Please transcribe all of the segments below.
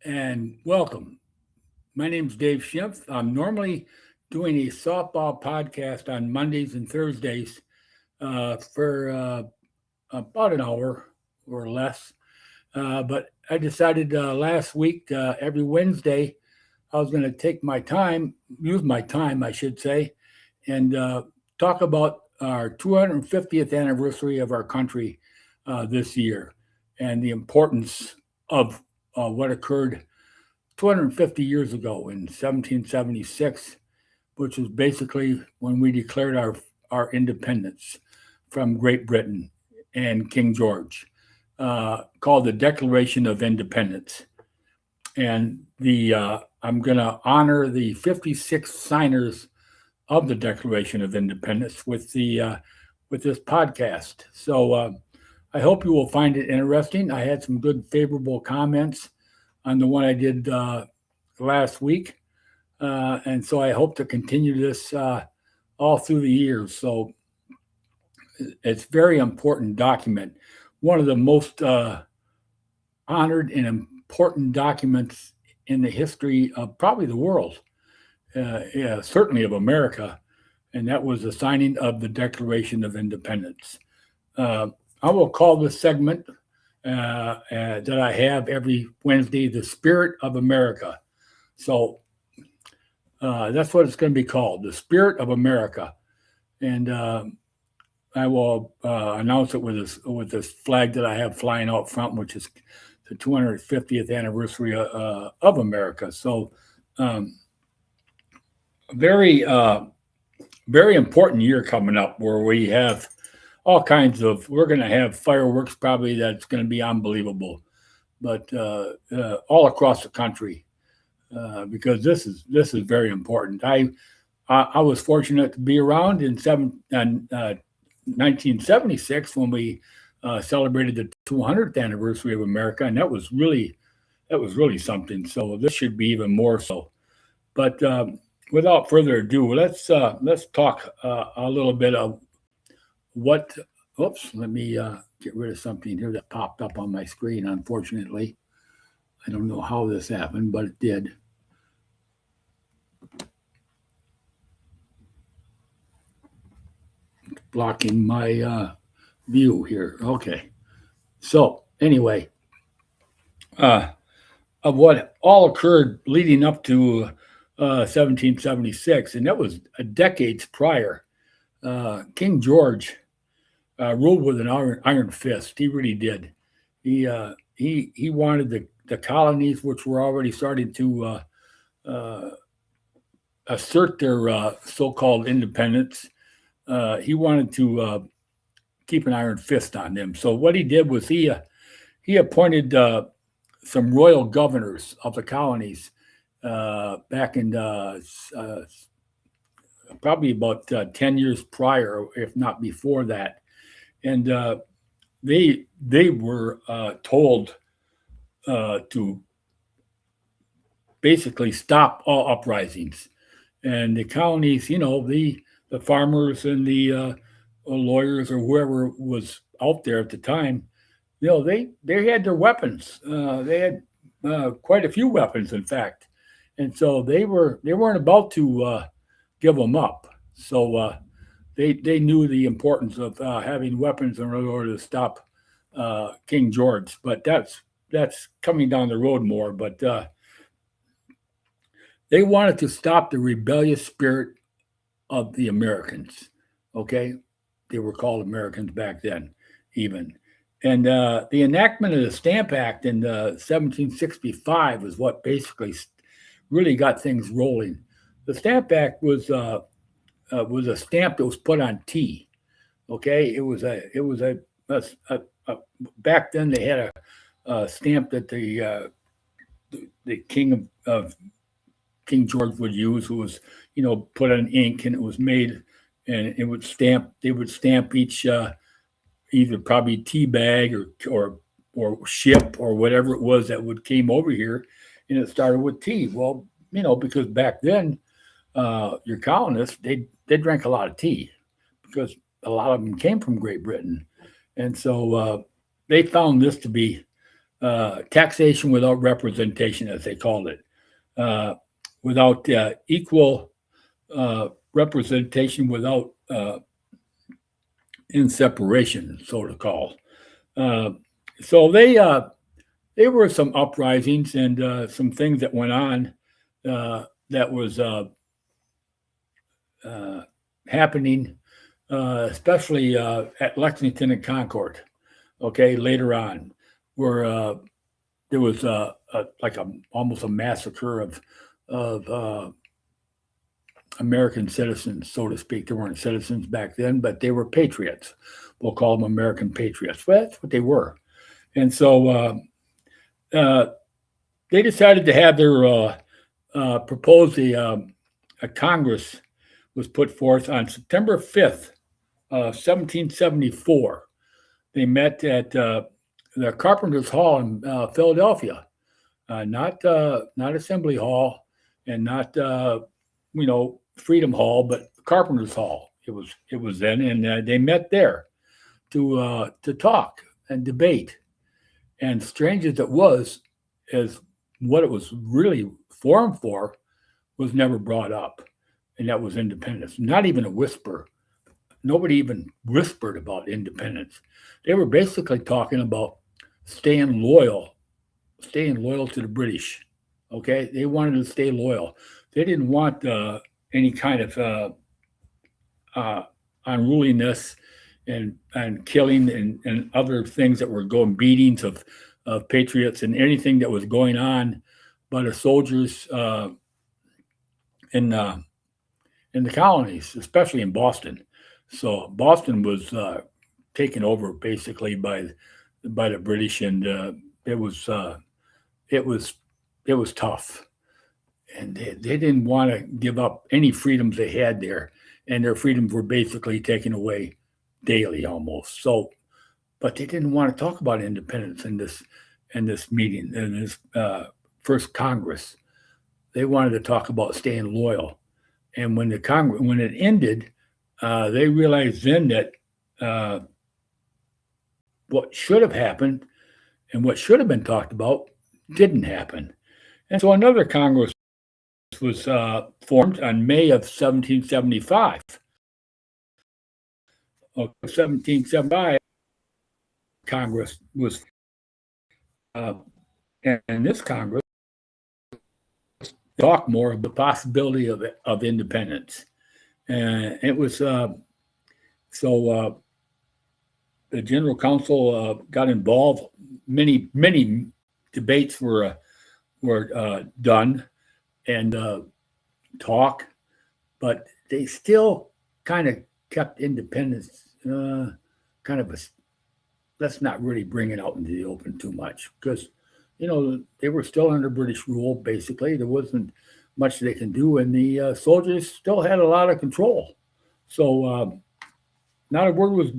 and welcome. My name's Dave Schimpf. I'm normally doing a softball podcast on Mondays and Thursdays for about an hour or less. But I decided last week, every Wednesday, I was going to take my time, use my time, I should say, and talk about our 250th anniversary of our country this year and the importance of what occurred 250 years ago in 1776, which was basically when we declared our independence from Great Britain and King George, called the Declaration of Independence. And the I'm going to honor the 56 signers of the Declaration of Independence with this podcast. So I hope you will find it interesting. I had some good favorable comments on the one I did last week. And so I hope to continue this all through the years. So it's a very important document, one of the most honored and important documents in the history of probably the world, yeah, certainly of America, and that was the signing of the Declaration of Independence. I will call this segment that I have every Wednesday, The Spirit of America. So that's what it's going to be called, The Spirit of America. And I will announce it with this flag that I have flying out front, which is the 250th anniversary of America. So very, very important year coming up where we have all kinds of, we're going to have fireworks probably that's going to be unbelievable, but all across the country, because this is very important. I was fortunate to be around in 1976 when we celebrated the 200th anniversary of America, and that was really something. So this should be even more so. But without further ado, let's talk a little bit of what. Oops, let me get rid of something here that popped up on my screen. Unfortunately, I don't know how this happened, but it did. Blocking my view here. Okay. So anyway, of what all occurred leading up to 1776, and that was decades prior. King George ruled with an iron fist. He really did. He wanted the colonies, which were already starting to assert their so-called independence. He wanted to keep an iron fist on them. So what he did was he appointed some royal governors of the colonies back in probably about 10 years prior, if not before that. And they were told to basically stop all uprisings. And the colonies, the farmers and the lawyers or whoever was out there at the time, they had their weapons. They had quite a few weapons, in fact, and so they weren't about to give them up. So they knew the importance of having weapons in order to stop King George. But that's coming down the road more. But they wanted to stop the rebellious spirit of the Americans. Okay, they were called Americans back then, even. And the enactment of the Stamp Act in 1765 was what basically really got things rolling. The Stamp Act was a stamp that was put on tea. Okay, it was a back then they had a stamp that the king of King George would use, who was put on ink, and it was made, and it would stamp. They would stamp each. Either probably tea bag or ship or whatever it was that would came over here, and it started with tea. Well, because back then, your colonists they drank a lot of tea because a lot of them came from Great Britain, and so they found this to be taxation without representation, as they called it, without equal representation, without in separation, so to call. Uh, so there were some uprisings and some things that went on that was happening, especially at Lexington and Concord. Okay, later on, where there was like almost a massacre of American citizens, so to speak. They weren't citizens back then, but they were patriots. We'll call them American patriots. Well, that's what they were. And so uh, they decided to have their propose a Congress was put forth on September 5th, 1774. They met at the Carpenters Hall in Philadelphia, not Assembly Hall and not Freedom Hall, but Carpenters Hall. It was then, and they met there to talk and debate. And strange as it was, as what it was really formed for was never brought up, and that was independence. Not even a whisper. Nobody even whispered about independence. They were basically talking about staying loyal to the British. Okay, they wanted to stay loyal. They didn't want any kind of unruliness and killing and other things that were going, beatings of patriots and anything that was going on by the soldiers in in the colonies, especially in Boston. So Boston was taken over basically by the British, and it was it was it was tough, and they didn't want to give up any freedoms they had there, and their freedoms were basically taken away daily almost. So, but they didn't want to talk about independence in this meeting in this first Congress. They wanted to talk about staying loyal. And when the Congress when it ended, they realized then that what should have happened and what should have been talked about didn't happen. And so another Congress was formed on May of 1775. Okay, 1775, Congress was, uh, and this Congress talked more of the possibility of independence. And it was the General Council got involved. Many debates were done and but they still kind of kept independence kind of a, let's not really bring it out into the open too much, because they were still under British rule. Basically, there wasn't much they can do, and the soldiers still had a lot of control. So not a word was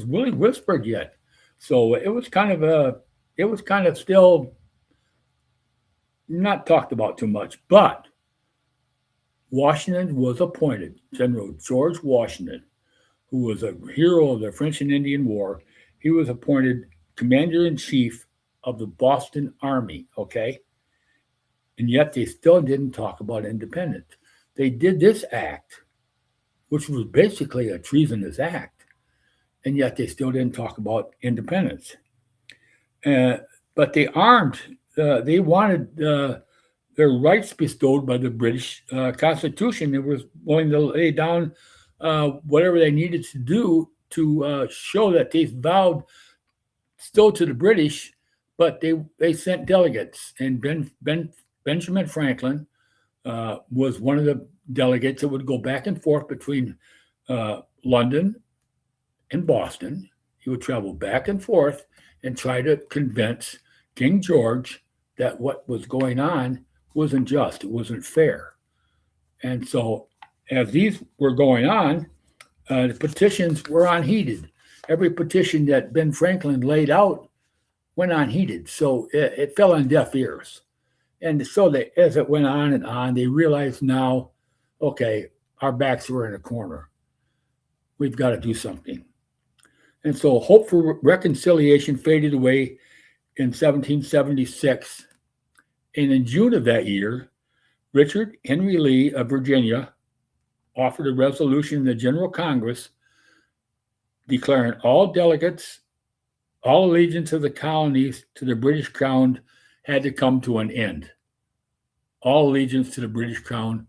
really whispered yet. So it was kind of still not talked about too much. But Washington was appointed, General George Washington, who was a hero of the French and Indian War. He was appointed commander in chief of the Boston Army. Okay, and yet they still didn't talk about independence. They did this act, which was basically a treasonous act, and yet they still didn't talk about independence. But they armed. They wanted their rights bestowed by the British Constitution. They were willing to lay down whatever they needed to do to show that they vowed still to the British. But they sent delegates, and Benjamin Franklin was one of the delegates that would go back and forth between London and Boston. He would travel back and forth and try to convince King George that what was going on wasn't just, it wasn't fair. And so as these were going on, the petitions were unheeded. Every petition that Ben Franklin laid out went unheeded. So it fell on deaf ears. And so as it went on and on, they realized now, okay, our backs were in a corner. We've got to do something. And so hope for reconciliation faded away in 1776. And in June of that year, Richard Henry Lee of Virginia offered a resolution in the General Congress declaring all delegates, all allegiance of the colonies to the British Crown had to come to an end. All allegiance to the British Crown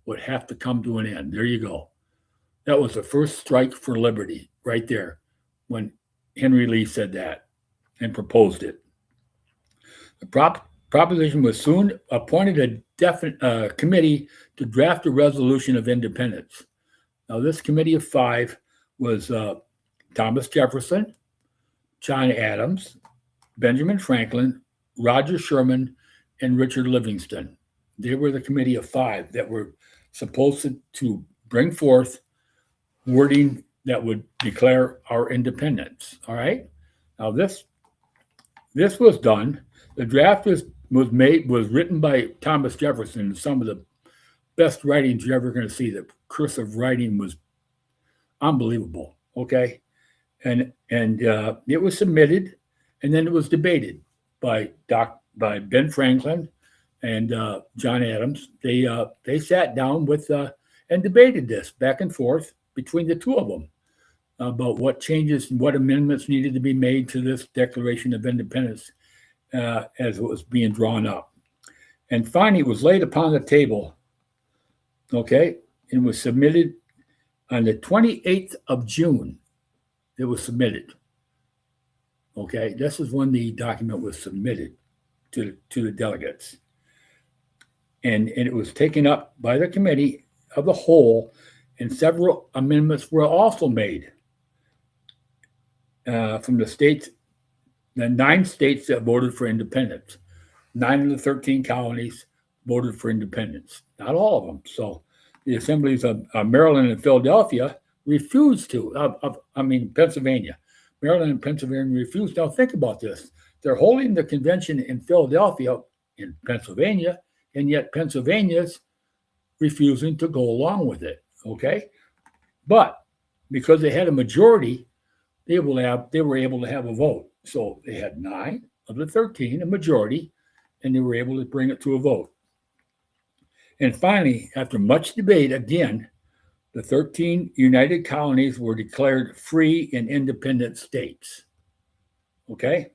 would have to come to an end. There you go. That was the first strike for liberty right there when Henry Lee said that and proposed it. The proposition was soon appointed a committee to draft a resolution of independence. Now, this committee of five was Thomas Jefferson, John Adams, Benjamin Franklin, Roger Sherman, and Richard Livingston. They were the committee of five that were supposed to bring forth wording that would declare our independence. All right. Now this was done. The draft was written by Thomas Jefferson. Some of the best writings you're ever going to see. The cursive writing was unbelievable. Okay, and it was submitted, and then it was debated by Ben Franklin and John Adams. They sat down with and debated this back and forth between the two of them about what changes and what amendments needed to be made to this Declaration of Independence as it was being drawn up. And finally, it was laid upon the table, okay, and was submitted on the 28th of June. It was submitted. Okay, this is when the document was submitted to the delegates. And it was taken up by the committee of the whole, and several amendments were also made from the states, the 9 states that voted for independence. 9 of the 13 colonies voted for independence, not all of them. So the assemblies of Maryland and Philadelphia refused to, Pennsylvania. Maryland and Pennsylvania refused. Now think about this. They're holding the convention in Philadelphia, in Pennsylvania, and yet Pennsylvania's refusing to go along with it, okay? But because they had a majority, they were able to have a vote. So they had 9 of the 13, a majority, and they were able to bring it to a vote. And finally, after much debate, again, the 13 united colonies were declared free and independent states. Okay?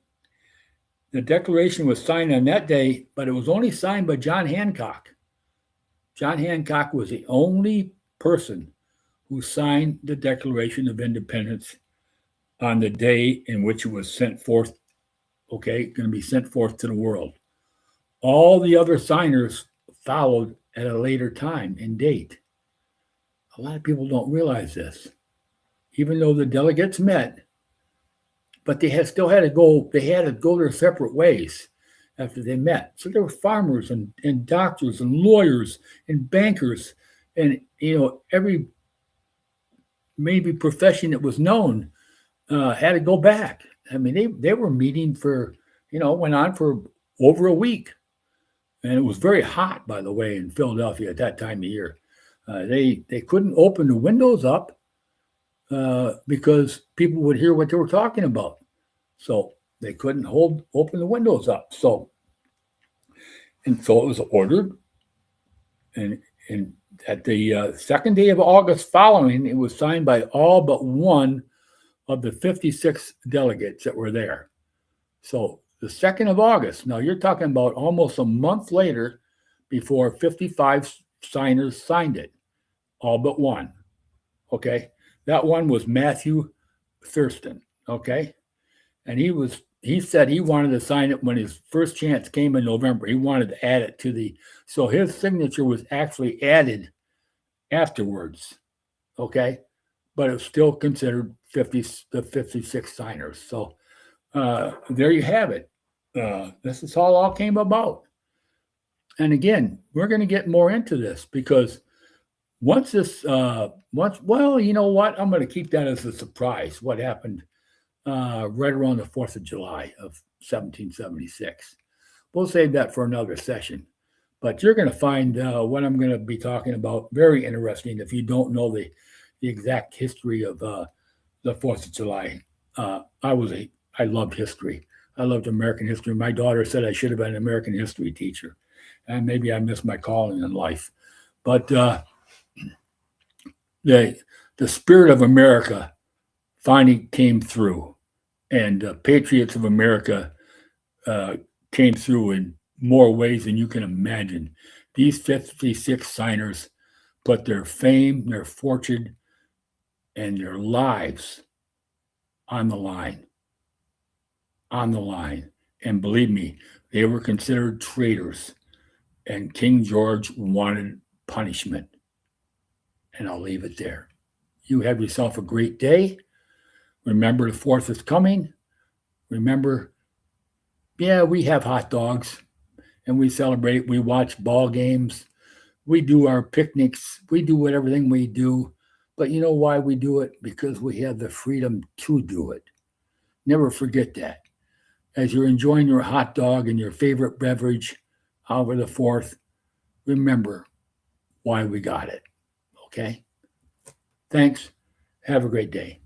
The Declaration was signed on that day, but it was only signed by John Hancock. John Hancock was the only person who signed the Declaration of Independence on the day in which it was sent forth, okay, going to be sent forth to the world. All the other signers followed at a later time and date. A lot of people don't realize this. Even though the delegates met, but they still had to go their separate ways after they met. So there were farmers and doctors and lawyers and bankers and, every maybe profession that was known had to go back. I mean, they were meeting for, went on for over a week. And it was very hot, by the way, in Philadelphia at that time of year. They couldn't open the windows up because people would hear what they were talking about. So they couldn't open the windows up. So it was ordered. And at the second day of August following, it was signed by all but one of the 56 delegates that were there. So the 2nd of August, now you're talking about almost a month later before 55 signers signed it, all but one. Okay. That one was Matthew Thurston. Okay. And he said he wanted to sign it when his first chance came in November. He wanted to add it so his signature was actually added afterwards. Okay. But it was still considered the 56 signers. So there you have it. This is how it all came about. And again, we're going to get more into this because well, you know what? I'm going to keep that as a surprise, what happened right around the 4th of July of 1776. We'll save that for another session. But you're going to find what I'm going to be talking about very interesting if you don't know the exact history of the 4th of July. I loved history. I loved American history. My daughter said I should have been an American history teacher, and maybe I missed my calling in life. But the the spirit of America finally came through, and Patriots of America uh, came through in more ways than you can imagine. These 56 signers put their fame, their fortune, and their lives on the line, on the line. And believe me, they were considered traitors, and King George wanted punishment. And I'll leave it there. You have yourself a great day. Remember, the 4th is coming. Remember, yeah, we have hot dogs and we celebrate. We watch ball games. We do our picnics. We do everything we do. But you know why we do it? Because we have the freedom to do it. Never forget that. As you're enjoying your hot dog and your favorite beverage over the 4th, remember why we got it. Okay? Thanks. Have a great day.